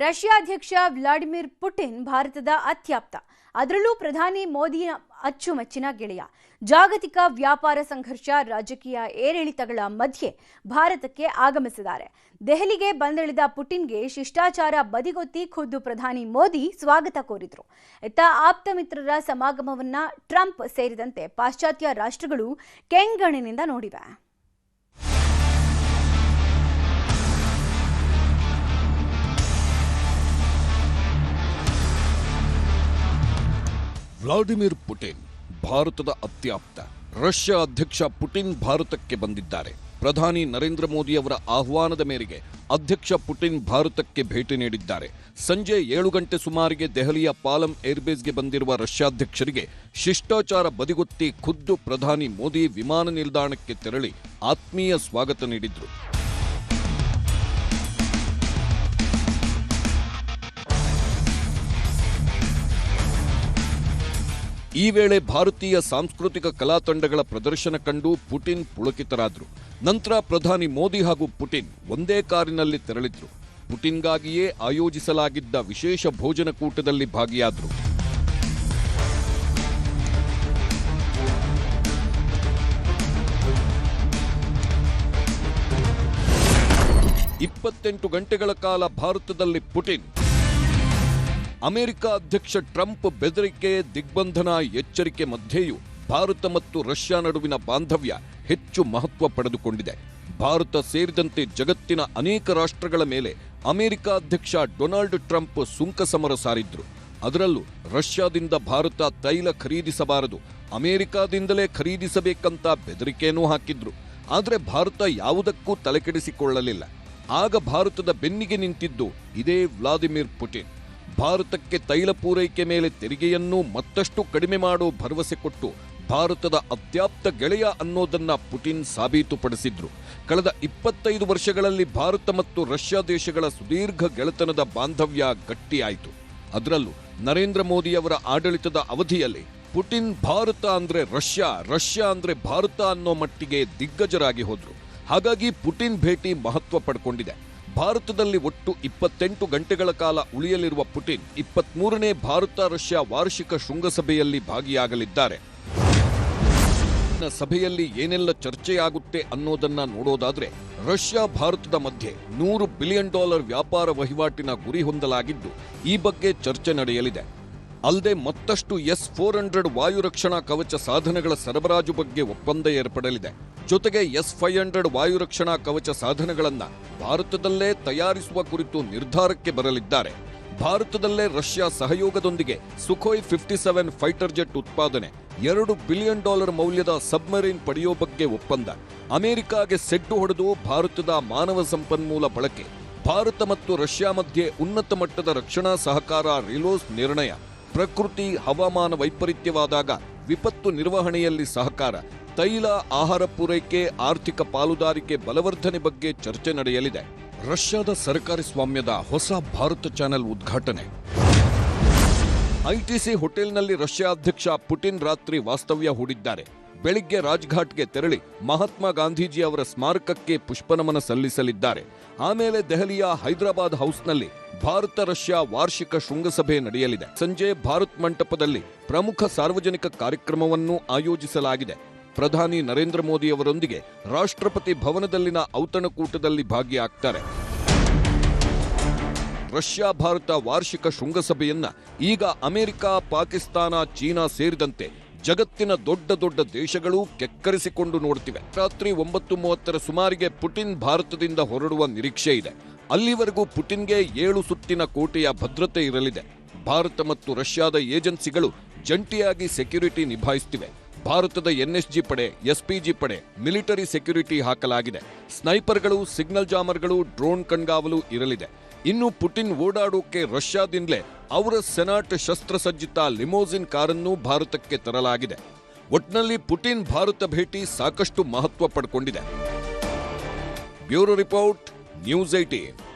Russia ಅಧ್ಯಕ್ಷ Vladimir Putin ಭಾರತದ ಅತ್ಯಾಪ್ತ, ಅದರಲ್ಲೂ ಪ್ರಧಾನಿ ಮೋದಿ ಅಚ್ಚುಮೆಚ್ಚಿನ ಗೆಳೆಯ. ಜಾಗತಿಕ ವ್ಯಾಪಾರ ಸಂಘರ್ಷ, ರಾಜಕೀಯ ಏರಿಳಿತಗಳ ಮಧ್ಯೆ ಭಾರತಕ್ಕೆ ಆಗಮಿಸಿದ್ದಾರೆ. ದೆಹಲಿಗೆ ಬಂದಿಳಿದ ಪುಟಿನ್ಗೆ ಶಿಷ್ಟಾಚಾರ ಬದಿಗೊತ್ತಿ ಖುದ್ದು ಪ್ರಧಾನಿ ಮೋದಿ ಸ್ವಾಗತ ಕೋರಿದ್ರು. ಇತ್ತ ಆಪ್ತ ಮಿತ್ರರ ಸಮಾಗಮವನ್ನ ಟ್ರಂಪ್ ಸೇರಿದಂತೆ ಪಾಶ್ಚಾತ್ಯ ರಾಷ್ಟ್ರಗಳು ಕೆಂಗಣ್ಣಿನಿಂದ ನೋಡಿವೆ. ವ್ಲಾಡಿಮಿರ್ ಪುಟಿನ್ ಭಾರತದ ಅತ್ಯಾಪ್ತ. ರಷ್ಯಾ ಅಧ್ಯಕ್ಷ ಪುಟಿನ್ ಭಾರತಕ್ಕೆ ಬಂದಿದ್ದಾರೆ. ಪ್ರಧಾನಿ ನರೇಂದ್ರ ಮೋದಿ ಅವರ ಆಹ್ವಾನದ ಮೇರೆಗೆ ಅಧ್ಯಕ್ಷ ಪುಟಿನ್ ಭಾರತಕ್ಕೆ ಭೇಟಿ ನೀಡಿದ್ದಾರೆ. ಸಂಜೆ 7 ಗಂಟೆ ಸುಮಾರಿಗೆ ದೆಹಲಿಯ ಪಾಲಂ ಏರ್ಬೇಸ್ಗೆ ಬಂದಿರುವ ರಷ್ಯಾಧ್ಯಕ್ಷರಿಗೆ ಶಿಷ್ಟಾಚಾರ ಬದಿಗೊತ್ತಿ ಖುದ್ದು ಪ್ರಧಾನಿ ಮೋದಿ ವಿಮಾನ ನಿಲ್ದಾಣಕ್ಕೆ ತೆರಳಿ ಆತ್ಮೀಯ ಸ್ವಾಗತ ನೀಡಿದ್ರು. ಈ ವೇಳೆ ಭಾರತೀಯ ಸಾಂಸ್ಕೃತಿಕ ಕಲಾ ತಂಡಗಳ ಪ್ರದರ್ಶನ ಕಂಡು ಪುಟಿನ್ ಪುಳಕಿತರಾದ್ರು. ನಂತರ ಪ್ರಧಾನಿ ಮೋದಿ ಹಾಗೂ ಪುಟಿನ್ ಒಂದೇ ಕಾರಿನಲ್ಲಿ ತೆರಳಿದ್ರು. ಪುಟಿನ್ಗಾಗಿಯೇ ಆಯೋಜಿಸಲಾಗಿದ್ದ ವಿಶೇಷ ಭೋಜನ ಕೂಟದಲ್ಲಿ ಭಾಗಿಯಾದ್ರು. "28 ಗಂಟೆಗಳ ಕಾಲ ಭಾರತದಲ್ಲಿ ಪುಟಿನ್, ಅಮೆರಿಕ ಅಧ್ಯಕ್ಷ ಟ್ರಂಪ್ ಬೆದರಿಕೆ, ದಿಗ್ಬಂಧನ, ಎಚ್ಚರಿಕೆ ಮಧ್ಯೆಯೂ ಭಾರತ ಮತ್ತು ರಷ್ಯಾ ನಡುವಿನ ಬಾಂಧವ್ಯ ಹೆಚ್ಚು ಮಹತ್ವ ಪಡೆದುಕೊಂಡಿದೆ. ಭಾರತ ಸೇರಿದಂತೆ ಜಗತ್ತಿನ ಅನೇಕ ರಾಷ್ಟ್ರಗಳ ಮೇಲೆ ಅಮೆರಿಕ ಅಧ್ಯಕ್ಷ ಡೊನಾಲ್ಡ್ ಟ್ರಂಪ್ ಸುಂಕ ಸಮರ ಸಾರಿದ್ರು. ಅದರಲ್ಲೂ ರಷ್ಯಾದಿಂದ ಭಾರತ ತೈಲ ಖರೀದಿಸಬಾರದು, ಅಮೆರಿಕಾದಿಂದಲೇ ಖರೀದಿಸಬೇಕಂತ ಬೆದರಿಕೆಯನ್ನೂ ಹಾಕಿದ್ರು. ಆದರೆ ಭಾರತ ಯಾವುದಕ್ಕೂ ತಲೆಕೆಡಿಸಿಕೊಳ್ಳಲಿಲ್ಲ. ಆಗ ಭಾರತದ ಬೆನ್ನಿಗೆ ನಿಂತಿದ್ದು ಇದೇ ವ್ಲಾದಿಮಿರ್ ಪುಟಿನ್. ಭಾರತಕ್ಕೆ ತೈಲ ಪೂರೈಕೆ ಮೇಲೆ ತೆರಿಗೆಯನ್ನು ಮತ್ತಷ್ಟು ಕಡಿಮೆ ಮಾಡೋ ಭರವಸೆ ಕೊಟ್ಟು ಭಾರತದ ಅತ್ಯಾಪ್ತ ಗೆಳೆಯ ಅನ್ನೋದನ್ನ ಪುಟಿನ್ ಸಾಬೀತುಪಡಿಸಿದ್ರು. ಕಳೆದ 25 ವರ್ಷಗಳಲ್ಲಿ ಭಾರತ ಮತ್ತು ರಷ್ಯಾ ದೇಶಗಳ ಸುದೀರ್ಘ ಗೆಳೆತನದ ಬಾಂಧವ್ಯ ಗಟ್ಟಿಯಾಯಿತು. ಅದರಲ್ಲೂ ನರೇಂದ್ರ ಮೋದಿಯವರ ಆಡಳಿತದ ಅವಧಿಯಲ್ಲಿ ಪುಟಿನ್ ಭಾರತ ಅಂದ್ರೆ ರಷ್ಯಾ, ರಷ್ಯಾ ಅಂದ್ರೆ ಭಾರತ ಅನ್ನೋ ಮಟ್ಟಿಗೆ ದಿಗ್ಗಜರಾಗಿ ಹೋದ್ರು. ಹಾಗಾಗಿ ಪುಟಿನ್ ಭೇಟಿ ಮಹತ್ವ ಪಡ್ಕೊಂಡಿದೆ. ಭಾರತದಲ್ಲಿ ಒಟ್ಟು 28 ಗಂಟೆಗಳ ಕಾಲ ಉಳಿಯಲಿರುವ ಪುಟಿನ್ 23ನೇ ಭಾರತ ರಷ್ಯಾ ವಾರ್ಷಿಕ ಶೃಂಗಸಭೆಯಲ್ಲಿ ಭಾಗಿಯಾಗಲಿದ್ದಾರೆ. ಸಭೆಯಲ್ಲಿ ಏನೆಲ್ಲ ಚರ್ಚೆಯಾಗುತ್ತೆ ಅನ್ನೋದನ್ನ ನೋಡೋದಾದ್ರೆ, ರಷ್ಯಾ ಭಾರತದ ಮಧ್ಯೆ $100 ಬಿಲಿಯನ್ ವ್ಯಾಪಾರ ವಹಿವಾಟಿನ ಗುರಿ ಹೊಂದಲಾಗಿದ್ದು, ಈ ಬಗ್ಗೆ ಚರ್ಚೆ ನಡೆಯಲಿದೆ. ಅಲ್ಲದೆ ಮತ್ತಷ್ಟು S-400 ವಾಯು ರಕ್ಷಣಾ ಕವಚ ಸಾಧನಗಳ ಸರಬರಾಜು ಬಗ್ಗೆ ಒಪ್ಪಂದ ಏರ್ಪಡಲಿದೆ. ಜೊತೆಗೆ S-500 ವಾಯು ರಕ್ಷಣಾ ಕವಚ ಸಾಧನಗಳನ್ನ ಭಾರತದಲ್ಲೇ ತಯಾರಿಸುವ ಕುರಿತು ನಿರ್ಧಾರಕ್ಕೆ ಬರಲಿದ್ದಾರೆ. ಭಾರತದಲ್ಲೇ ರಷ್ಯಾ ಸಹಯೋಗದೊಂದಿಗೆ ಸುಖೋಯ್ 57 ಫೈಟರ್ ಜೆಟ್ ಉತ್ಪಾದನೆ, $2 ಬಿಲಿಯನ್ ಮೌಲ್ಯದ ಸಬ್ಮರೀನ್ ಪಡೆಯೋ ಬಗ್ಗೆ ಒಪ್ಪಂದ, ಅಮೆರಿಕಾಗೆ ಸೆಡ್ಡು ಹೊಡೆದು ಭಾರತದ ಮಾನವ ಸಂಪನ್ಮೂಲ ಬಳಕೆ, ಭಾರತ ಮತ್ತು ರಷ್ಯಾ ಮಧ್ಯೆ ಉನ್ನತ ಮಟ್ಟದ ರಕ್ಷಣಾ ಸಹಕಾರ ರಿಲೋಸ್ ನಿರ್ಣಯ, ಪ್ರಕೃತಿ ಹವಾಮಾನ ವೈಪರೀತ್ಯವಾದಾಗ ವಿಪತ್ತು ನಿರ್ವಹಣೆಯಲ್ಲಿ ಸಹಕಾರ, ತೈಲ, ಆಹಾರ ಪೂರೈಕೆ, ಆರ್ಥಿಕ ಪಾಲುದಾರಿಕೆ ಬಲವರ್ಧನೆ ಬಗ್ಗೆ ಚರ್ಚೆ ನಡೆಯಲಿದೆ. ರಷ್ಯಾದ ಸರ್ಕಾರಿ ಸ್ವಾಮ್ಯದ ಹೊಸ ಭಾರತ ಚಾನೆಲ್ ಉದ್ಘಾಟನೆ. ಐಟಿಸಿ ಹೋಟೆಲ್ನಲ್ಲಿ ರಷ್ಯಾ ಅಧ್ಯಕ್ಷ ಪುಟಿನ್ ರಾತ್ರಿ ವಾಸ್ತವ್ಯ ಹೂಡಿದ್ದಾರೆ. ಬೆಳಿಗ್ಗೆ ರಾಜ್ಘಾಟ್ಗೆ ತೆರಳಿ ಮಹಾತ್ಮ ಗಾಂಧೀಜಿ ಅವರ ಸ್ಮಾರಕಕ್ಕೆ ಪುಷ್ಪನಮನ ಸಲ್ಲಿಸಲಿದ್ದಾರೆ. ಆಮೇಲೆ ದೆಹಲಿಯ ಹೈದರಾಬಾದ್ ಹೌಸ್ನಲ್ಲಿ ಭಾರತ ರಷ್ಯಾ ವಾರ್ಷಿಕ ಶೃಂಗಸಭೆ ನಡೆಯಲಿದೆ. ಸಂಜೆ ಭಾರತ್ ಮಂಟಪದಲ್ಲಿ ಪ್ರಮುಖ ಸಾರ್ವಜನಿಕ ಕಾರ್ಯಕ್ರಮವನ್ನು ಆಯೋಜಿಸಲಾಗಿದೆ. ಪ್ರಧಾನಿ ನರೇಂದ್ರ ಮೋದಿ ಅವರೊಂದಿಗೆ ರಾಷ್ಟ್ರಪತಿ ಭವನದಲ್ಲಿನ ಔತಣಕೂಟದಲ್ಲಿ ಭಾಗಿಯಾಗ್ತಾರೆ. ರಷ್ಯಾ ಭಾರತ ವಾರ್ಷಿಕ ಶೃಂಗಸಭೆಯನ್ನ ಈಗ ಅಮೆರಿಕ, ಪಾಕಿಸ್ತಾನ, ಚೀನಾ ಸೇರಿದಂತೆ ಜಗತ್ತಿನ ದೊಡ್ಡ ದೊಡ್ಡ ದೇಶಗಳು ಕೆಕ್ಕರಿಸಿಕೊಂಡು ನೋಡ್ತಿವೆ. ರಾತ್ರಿ 9:30 ಸುಮಾರಿಗೆ ಪುಟಿನ್ ಭಾರತದಿಂದ ಹೊರಡುವ ನಿರೀಕ್ಷೆ ಇದೆ. ಅಲ್ಲಿವರೆಗೂ ಪುಟಿನ್ಗೆ 7 ಸುತ್ತಿನ ಕೋಟೆಯ ಭದ್ರತೆ ಇರಲಿದೆ. ಭಾರತ ಮತ್ತು ರಷ್ಯಾದ ಏಜೆನ್ಸಿಗಳು ಜಂಟಿಯಾಗಿ ಸೆಕ್ಯುರಿಟಿ ನಿಭಾಯಿಸುತ್ತಿವೆ. ಭಾರತದ ಎನ್ಎಸ್ಜಿ ಪಡೆ, ಎಸ್ಪಿಜಿ ಪಡೆ, ಮಿಲಿಟರಿ ಸೆಕ್ಯುರಿಟಿ ಹಾಕಲಾಗಿದೆ. ಸ್ನೈಪರ್ಗಳು, ಸಿಗ್ನಲ್ ಜಾಮರ್ಗಳು, ಡ್ರೋನ್ ಕಣ್ಗಾವಲು ಇರಲಿದೆ. ಇನ್ನು ಪುಟಿನ್ ಓಡಾಡೋಕೆ ರಷ್ಯಾದಿಂದಲೇ ಅವರ ಸೆನಾಟ್ ಶಸ್ತ್ರಸಜ್ಜಿತ ಲಿಮೋಸಿನ್ ಕಾರನ್ನು ಭಾರತಕ್ಕೆ ತರಲಾಗಿದೆ. ಒಟ್ನಲ್ಲಿ ಪುಟಿನ್ ಭಾರತ ಭೇಟಿ ಸಾಕಷ್ಟು ಮಹತ್ವ ಪಡ್ಕೊಂಡಿದೆ. Bureau report, news 18.